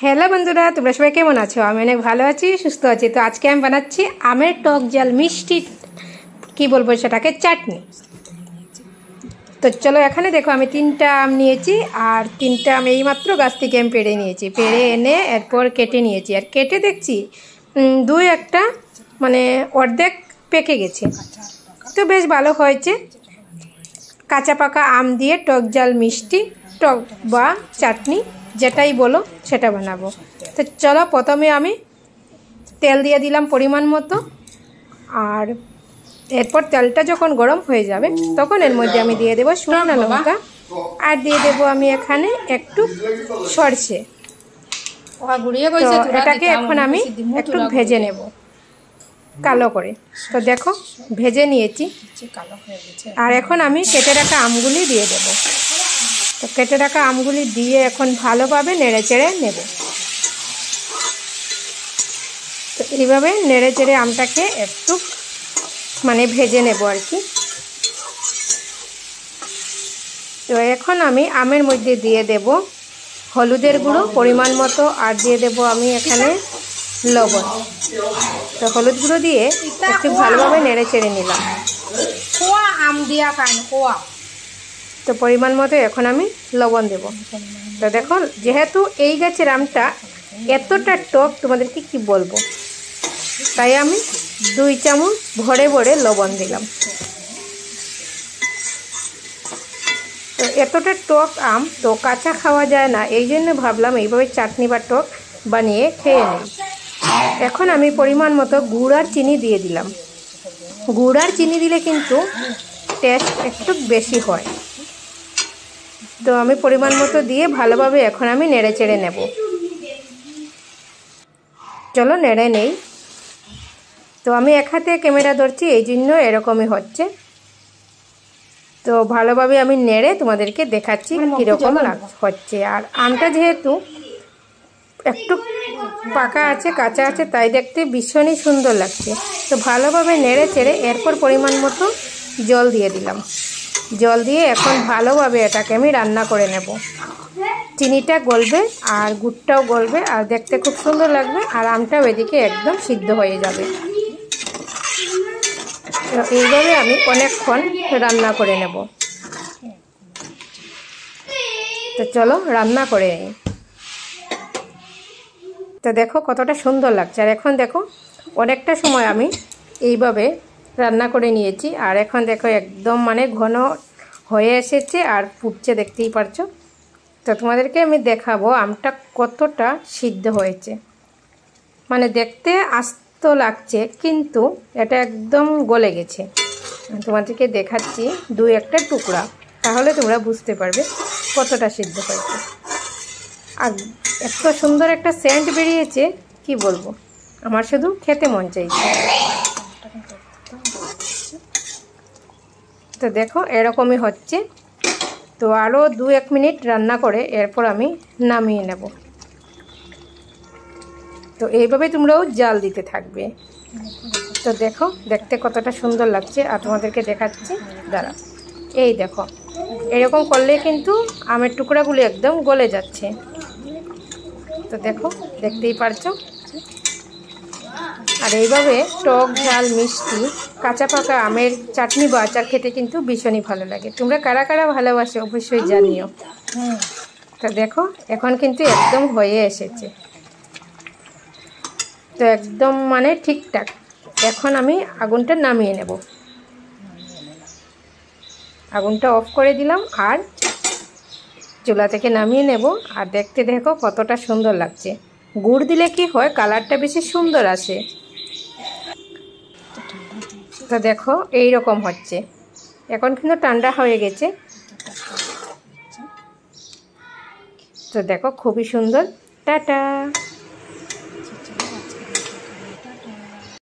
Hello বন্ধুরা, তোমরা সবাই কেমন আছো? আমি অনেক ভালো আছি, সুস্থ আছি। তো আজকে আমি বানাচ্ছি আমের টক ঝাল মিষ্টি কি বলবো সেটাকে চাটনি। তো চলো, এখানে দেখো আমি 3টা আম নিয়েছি, আর 3টা আম এইমাত্র গাছ থেকে আমি পেড়ে নিয়েছি। পেড়ে এনে এরপর কেটে নিয়েছি, আর কেটে দেখছি একটা মানে অর্ধেক পেকে গেছে। তো বেশ ভালো হয়েছে। কাঁচা পাকা আম দিয়ে টক ঝাল মিষ্টি টক বা চাটনি যেটাই বলো সেটা বানাবো। তো চলো, প্রথমে আমি তেল দিয়ে দিলাম পরিমাণ মতো, আর এরপর তেলটা যখন গরম হয়ে যাবে তখন এর মধ্যে আমি দিয়ে দেবো শুকনো লঙ্কা, আর দিয়ে দেবো আমি এখানে একটু সরষে। এটাকে এখন আমি একটু ভেজে নেব কালো করে। তো দেখো ভেজে নিয়েছি, আর এখন আমি কেটে রাখা আমগুলি দিয়ে দেব। তো কেটে রাখা আমগুলি দিয়ে এখন ভালোভাবে নেড়ে চেড়ে নেব। তো এইভাবে নেড়ে চেড়ে আমটাকে একটু মানে ভেজে নেব আর কি। তো এখন আমি আমের মধ্যে দিয়ে দেব হলুদের গুঁড়ো পরিমাণ মতো, আর দিয়ে দেব আমি এখানে লবণ। তো হলুদ গুঁড়ো দিয়ে একটু ভালোভাবে নেড়ে চেড়ে নিলাম। তো পরিমাণ মতো এখন আমি লবণ দেব। তো দেখো, যেহেতু এই গাছের আমটা এতটা টক তোমাদেরকে কি বলবো, তাই আমি 2 চামচ ভরে ভরে লবণ দিলাম। তো এতটা টক আম তো কাঁচা খাওয়া যায় না, এই জন্য ভাবলাম এইভাবে চাটনি বা টক বানিয়ে খেয়ে নিই। এখন আমি পরিমাণ মতো গুড় আর চিনি দিয়ে দিলাম। গুড় আর চিনি দিলে কিন্তু টেস্ট একটু বেশি হয়। তো আমি পরিমাণ মতো দিয়ে ভালোভাবে এখন আমি নেড়ে চেড়ে নেব। চলো নেড়ে নেই। তো আমি এক হাতে ক্যামেরা ধরছি, এই জন্য এরকমই হচ্ছে। তো ভালোভাবে আমি নেড়ে তোমাদেরকে দেখাচ্ছি কীরকম হচ্ছে। আর আমটা যেহেতু একটু পাকা আছে কাঁচা আছে, তাই দেখতে ভীষণই সুন্দর লাগছে। তো ভালোভাবে নেড়ে চেড়ে এরপর পরিমাণ মতো জল দিয়ে দিলাম। জল দিয়ে এখন ভালোভাবে এটাকে আমি রান্না করে নেব। চিনিটা গলবে আর গুড়টাও গলবে, আর দেখতে খুব সুন্দর লাগবে, আর আমটাও এদিকে একদম সিদ্ধ হয়ে যাবে। তো এইভাবে আমি অনেকক্ষণ রান্না করে নেব। তো চলো রান্না করে নিই। তো দেখো কতটা সুন্দর লাগছে। আর এখন দেখো অনেকটা সময় আমি এইভাবে রান্না করে নিয়েছি, আর এখন দেখো একদম মানে ঘন হয়ে এসেছে আর ফুটছে, দেখতেই পারছো। তো তোমাদেরকে আমি দেখাবো আমটা কতটা সিদ্ধ হয়েছে। মানে দেখতে আস্ত লাগছে, কিন্তু এটা একদম গলে গেছে। তোমাদেরকে দেখাচ্ছি 2-1টা টুকরা, তাহলে তোমরা বুঝতে পারবে কতটা সিদ্ধ হয়েছে। আর এত সুন্দর একটা সেন্ট বেরিয়েছে কি বলবো, আমার শুধু খেতে মন চাইছে। তো দেখো এরকমই হচ্ছে। তো আরও 2-1 মিনিট রান্না করে এরপর আমি নামিয়ে নেব। তো এইভাবে তোমরাও জাল দিতে থাকবে। তো দেখো দেখতে কতটা সুন্দর লাগছে, আর তোমাদেরকে দেখাচ্ছি দাঁড়া। এই দেখো এরকম করলে কিন্তু আমের টুকরাগুলো একদম গলে যাচ্ছে। তো দেখো দেখতেই পারছো। আর এইভাবে টক ঝাল মিষ্টি কাঁচা পাকা আমের চাটনি বা আচার খেতে কিন্তু ভীষণই ভালো লাগে। তোমরা কারা কারা ভালোবাসো অবশ্যই জানিও। তো দেখো এখন কিন্তু একদম হয়ে এসেছে। তো একদম মানে ঠিকঠাক। এখন আমি আগুনটা নামিয়ে নেব। আগুনটা অফ করে দিলাম আর চুলা থেকে নামিয়ে নেব। আর দেখতে দেখো কতটা সুন্দর লাগছে। গুড় দিলে কি হয়, কালারটা বেশি সুন্দর আসে। তো দেখো এই রকম হচ্ছে। এখন কিন্তু ঠান্ডা হয়ে গেছে। তো দেখো খুবই সুন্দর। টাটা।